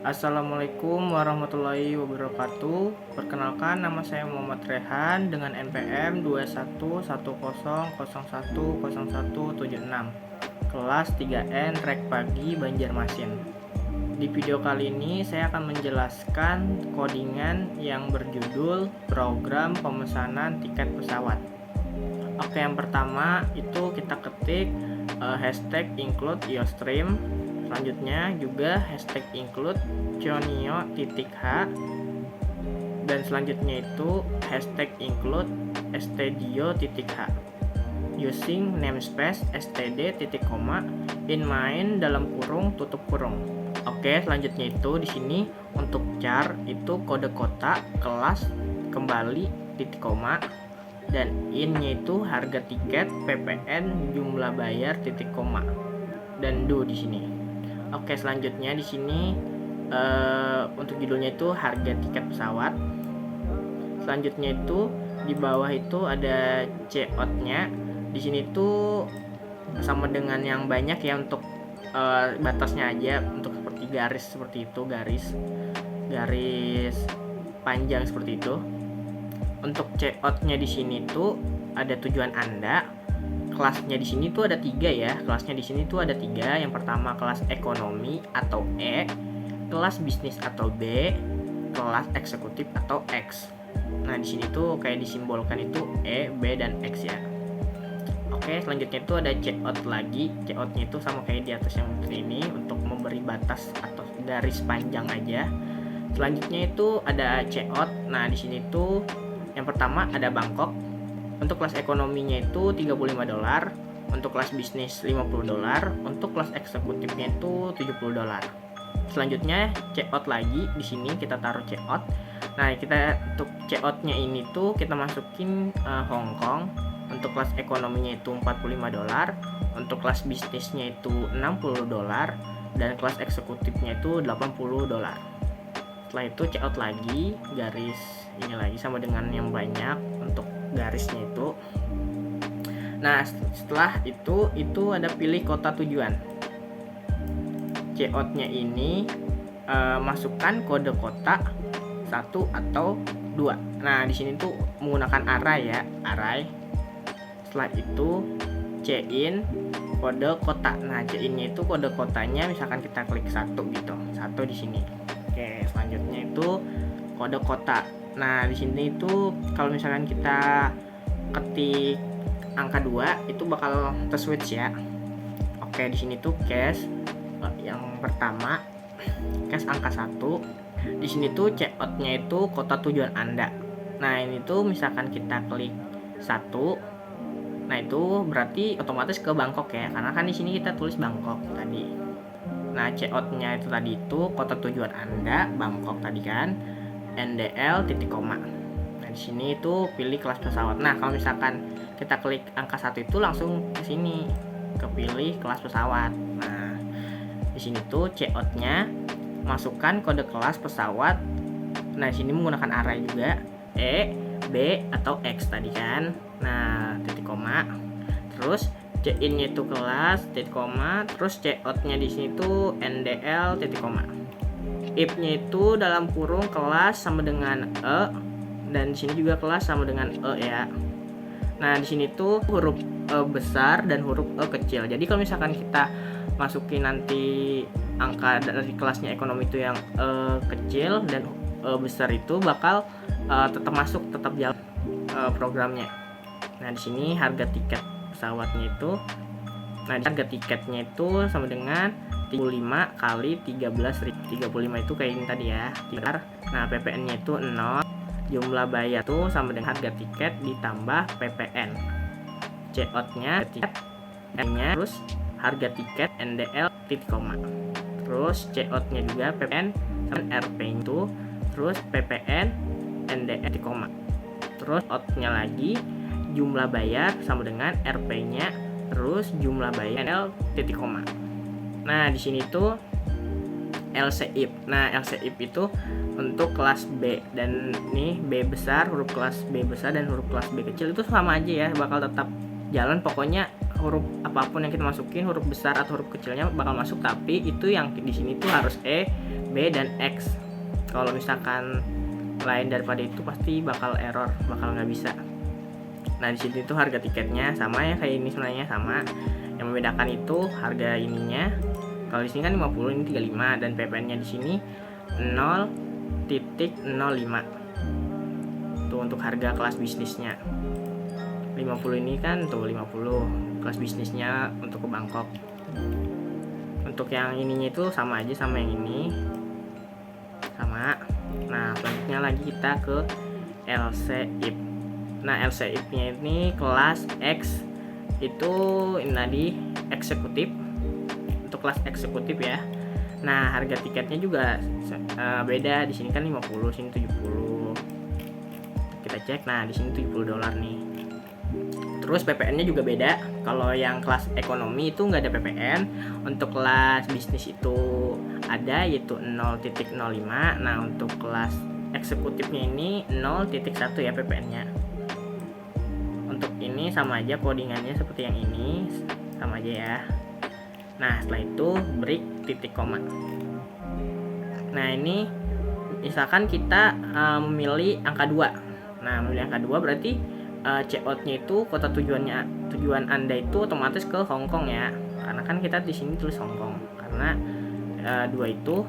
Assalamualaikum warahmatullahi wabarakatuh. Perkenalkan, nama saya Muhammad Rehan dengan NPM 211001010176, kelas 3N Rek Pagi Banjarmasin. Di video kali ini saya akan menjelaskan codingan yang berjudul program pemesanan tiket pesawat. Oke, yang pertama itu kita ketik hashtag include iostream. Selanjutnya juga hashtag include cionio.h, dan selanjutnya itu hashtag include stdio.h using namespace std titik koma in main dalam kurung tutup kurung. Oke, selanjutnya itu di sini untuk char itu kode kotak kelas kembali titik koma, dan in-nya itu harga tiket ppn jumlah bayar titik koma, dan do di sini. Oke, selanjutnya di sini untuk judulnya itu harga tiket pesawat. Selanjutnya itu di bawah itu ada COT-nya. Di sini tuh sama dengan yang banyak ya, untuk batasnya aja, untuk seperti garis seperti itu, garis panjang seperti itu. Untuk COT-nya di sini tuh ada tujuan Anda. Kelasnya di sini tuh ada 3 ya. Kelasnya di sini tuh ada 3. Yang pertama kelas ekonomi atau E, kelas bisnis atau B, kelas eksekutif atau X. Nah, di sini tuh kayak disimbolkan itu E, B, dan X ya. Oke, selanjutnya itu ada COT lagi. COT-nya itu sama kayak di atas yang ini, untuk memberi batas atau garis panjang aja. Selanjutnya itu ada COT. Nah, di sini tuh yang pertama ada Bangkok. Untuk kelas ekonominya itu $35, untuk kelas bisnis $50, untuk kelas eksekutifnya itu $70. Selanjutnya COT lagi, di sini kita taruh COT. Nah, kita untuk COT-nya ini tuh kita masukin Hong Kong. Untuk kelas ekonominya itu $45, untuk kelas bisnisnya itu $60, dan kelas eksekutifnya itu $80. Setelah itu COT lagi, garis ini lagi sama dengan yang banyak untuk garisnya itu. Nah, setelah itu ada pilih kota tujuan. COT-nya ini masukkan kode kota 1 atau 2. Nah, di sini tuh menggunakan array ya, array. Setelah itu C-in kode kota. Nah, C-in-nya itu kode kotanya misalkan kita klik 1 gitu. 1 di sini. Oke, selanjutnya itu kode kota. Nah, di sini itu kalau misalkan kita ketik angka 2 itu bakal switch ya. Oke, di sini tuh cache yang pertama, cache angka 1. Di sini tuh COT-nya itu kota tujuan Anda. Nah, ini tuh misalkan kita klik 1. Nah, itu berarti otomatis ke Bangkok ya, karena kan di sini kita tulis Bangkok tadi. Nah, COT-nya itu tadi itu kota tujuan Anda Bangkok tadi kan, NDL titik koma. Nah, di sini itu pilih kelas pesawat. Nah, kalau misalkan kita klik angka 1 itu langsung ke sini, kepilih kelas pesawat. Nah, di sini tuh COT-nya masukkan kode kelas pesawat. Nah, di sini menggunakan array juga, E, B, atau X tadi kan. Nah, titik koma. Terus C-in-nya itu kelas titik koma, terus COT-nya di sini tuh NDL titik koma. If-nya itu dalam kurung kelas sama dengan E, dan di sini juga kelas sama dengan E ya. Nah, di sini tuh huruf E besar dan huruf E kecil. Jadi kalau misalkan kita masukin nanti angka dari kelasnya ekonomi itu yang E kecil dan E besar, itu bakal tetap masuk, tetap jalan programnya. Nah, di sini harga tiket pesawatnya itu, nah harga tiketnya itu sama dengan 35 kali 13.000. 35 itu kayak ini tadi ya. Nah, PPN-nya itu 0. Jumlah bayar itu sama dengan harga tiket ditambah PPN. COT-nya tiket, N-nya, terus harga tiket NDL titik koma. Terus COT-nya juga PPN sama RP itu, terus PPN NDL titik koma. Terus OT-nya lagi jumlah bayar sama dengan RP-nya, terus jumlah bayar NL titik koma. Nah, di sini tuh LCIP. Nah, LCIP itu untuk kelas B, dan nih B besar, huruf kelas B besar dan huruf kelas B kecil itu sama aja ya, bakal tetap jalan. Pokoknya huruf apapun yang kita masukin, huruf besar atau huruf kecilnya bakal masuk, tapi itu yang di sini tuh harus E, B, dan X. Kalau misalkan lain daripada itu pasti bakal error, bakal nggak bisa. Nah di sini tuh harga tiketnya sama ya kayak ini sebenarnya sama. Yang membedakan itu harga ininya. Kalau di sini kan 50, ini 35, dan PPN-nya di sini 0,05. Tuh untuk harga kelas bisnisnya. 50 ini kan tuh 50 kelas bisnisnya untuk ke Bangkok. Untuk yang ininya itu sama aja sama yang ini. Sama. Nah, selanjutnya lagi kita ke LCIP. Nah, LCIP-nya ini kelas X itu ini tadi eksekutif. Untuk kelas eksekutif ya. Nah, harga tiketnya juga beda. Di sini kan 50, sini 70. Kita cek. Nah, di sini $70 nih. Terus PPN-nya juga beda. Kalau yang kelas ekonomi itu nggak ada PPN. Untuk kelas bisnis itu ada, yaitu 0,05. Nah, untuk kelas eksekutifnya ini 0,1 ya PPN-nya. Untuk ini sama aja codingannya seperti yang ini, sama aja ya. Nah, setelah itu break titik koma. Nah, ini misalkan kita memilih angka 2. Nah, memilih angka 2 berarti checkout-nya itu kota tujuan Anda itu otomatis ke Hong Kong ya. Karena kan kita di sini tulis Hong Kong. Karena 2 itu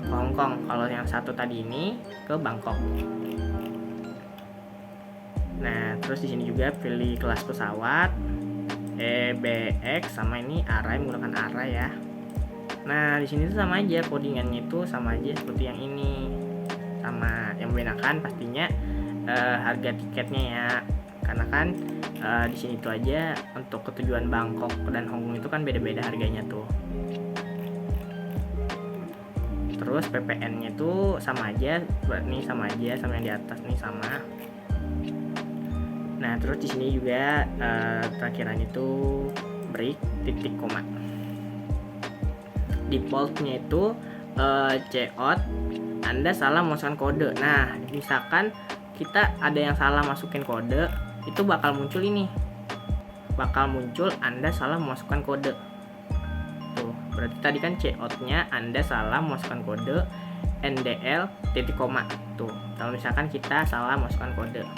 ke Hong Kong. Kalau yang satu tadi ini ke Bangkok. Nah, terus di sini juga pilih kelas pesawat EBX sama ini array, menggunakan array ya. Nah, di sini tuh sama aja codingannya itu sama aja seperti yang ini. Sama, yang membedakan pastinya harga tiketnya ya, karena kan di sini tuh aja untuk ketujuan Bangkok dan Hong Kong itu kan beda-beda harganya tuh. Terus PPN-nya tuh sama aja, nih sama aja sama yang di atas nih sama. Nah terus di sini juga terakhiran itu break titik koma. Defaultnya itu checkout Anda salah memasukkan kode. Nah misalkan kita ada yang salah masukin kode, itu bakal muncul ini, bakal muncul Anda salah memasukkan kode. Tuh, berarti tadi kan checkoutnya Anda salah memasukkan kode NDL titik koma. Tuh, kalau misalkan kita salah memasukkan kode.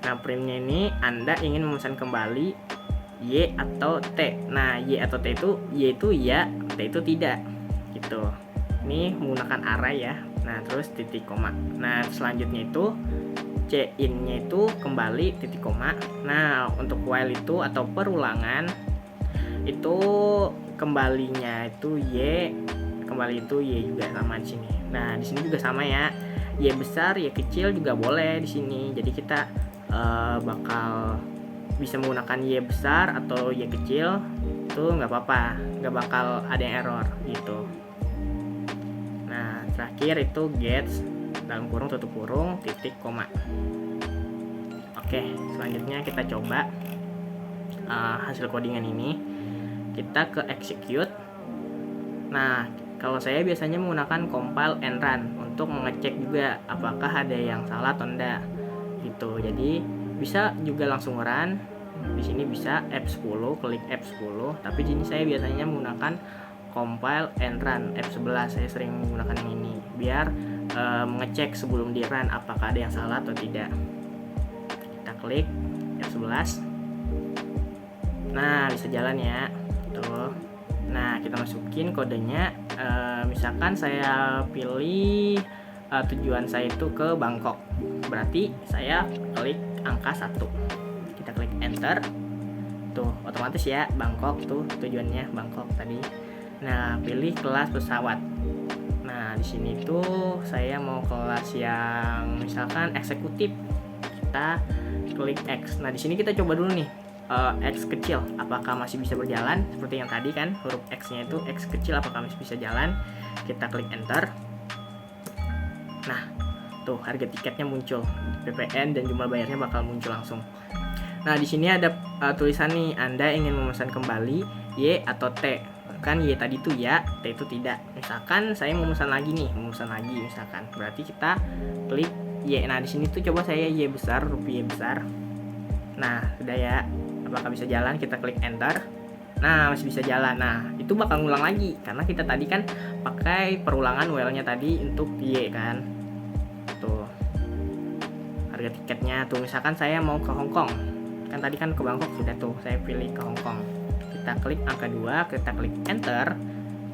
Nah, printnya ini Anda ingin memesan kembali Y atau T. Nah, Y atau T itu Y itu ya, T itu tidak. Gitu. Ini menggunakan array ya. Nah, terus titik koma. Nah, selanjutnya itu C-in-nya itu kembali titik koma. Nah, untuk while itu atau perulangan itu kembalinya itu Y, kembali itu Y juga sama di sini. Nah, di sini juga sama ya. Y besar, Y kecil juga boleh di sini. Jadi kita bakal bisa menggunakan Y besar atau Y kecil, itu nggak apa-apa, nggak bakal ada yang error gitu. Nah, terakhir itu gets dalam kurung tutup kurung titik koma. Oke, selanjutnya kita coba hasil codingan ini. Kita ke execute. Nah, kalau saya biasanya menggunakan compile and run untuk mengecek juga apakah ada yang salah atau enggak gitu. Jadi bisa juga langsung run. Di sini bisa F10, klik F10, tapi di sini saya biasanya menggunakan compile and run F11. Saya sering menggunakan yang ini biar mengecek sebelum di run apakah ada yang salah atau tidak. Kita klik F11. Nah, bisa jalan ya. Tuh. Nah, kita masukin kodenya. Misalkan saya pilih tujuan saya itu ke Bangkok. Berarti saya klik angka 1. Kita klik enter. Tuh, otomatis ya Bangkok tuh tujuannya Bangkok tadi. Nah, pilih kelas pesawat. Nah, di sini tuh saya mau kelas yang misalkan eksekutif. Kita klik X. Nah, di sini kita coba dulu nih. X kecil apakah masih bisa berjalan seperti yang tadi kan, huruf X-nya itu X kecil apakah masih bisa jalan. Kita klik enter. Nah, tuh harga tiketnya muncul, PPN dan jumlah bayarnya bakal muncul langsung. Nah, di sini ada tulisan nih, Anda ingin memesan kembali Y atau T. Kan Y tadi tuh ya, T itu tidak. Misalkan saya mau memesan lagi nih, misalkan. Berarti kita klik Y. Nah, di sini tuh coba saya Y besar, huruf Y besar. Nah, sudah ya. bakal bisa jalan, kita klik enter. Nah, masih bisa jalan. Nah, itu bakal ngulang lagi karena kita tadi kan pakai perulangan while-nya tadi untuk Y kan. Tuh. Harga tiketnya tuh, misalkan saya mau ke Hong Kong. Kan tadi kan ke Bangkok sudah tuh, saya pilih ke Hong Kong. Kita klik angka 2, kita klik enter.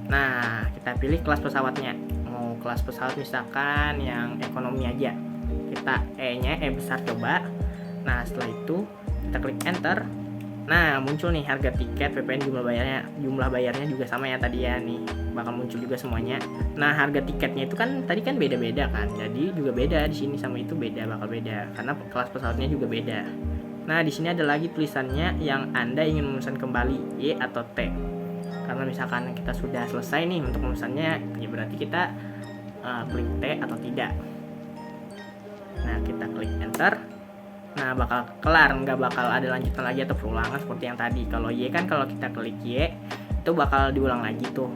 Nah, kita pilih kelas pesawatnya. Mau kelas pesawat misalkan yang ekonomi aja. Kita E-nya E besar coba. Nah, setelah itu kita klik enter. Nah, muncul nih harga tiket, PPN, jumlah bayarnya juga sama ya tadi ya nih. Bakal muncul juga semuanya. Nah, harga tiketnya itu kan tadi kan beda-beda kan. Jadi juga beda di sini sama itu beda, bakal beda karena kelas pesawatnya juga beda. Nah, di sini ada lagi tulisannya yang Anda ingin memesan kembali, Y atau T. Karena misalkan kita sudah selesai nih untuk memesannya, ya berarti kita klik T atau tidak. Nah, kita klik enter. Nah, bakal kelar, nggak bakal ada lanjutan lagi atau perulangan seperti yang tadi. Kalau Y kan kalau kita klik Y itu bakal diulang lagi tuh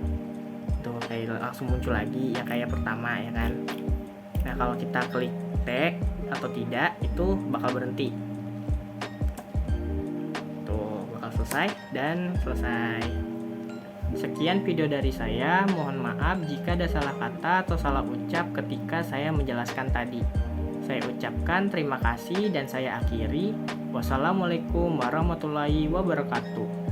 kayak langsung muncul lagi ya kayak pertama ya kan. Nah, kalau kita klik T atau tidak itu bakal berhenti tuh, bakal selesai dan selesai. Sekian video dari saya, mohon maaf jika ada salah kata atau salah ucap ketika saya menjelaskan tadi. Saya ucapkan terima kasih dan saya akhiri. Wassalamualaikum warahmatullahi wabarakatuh.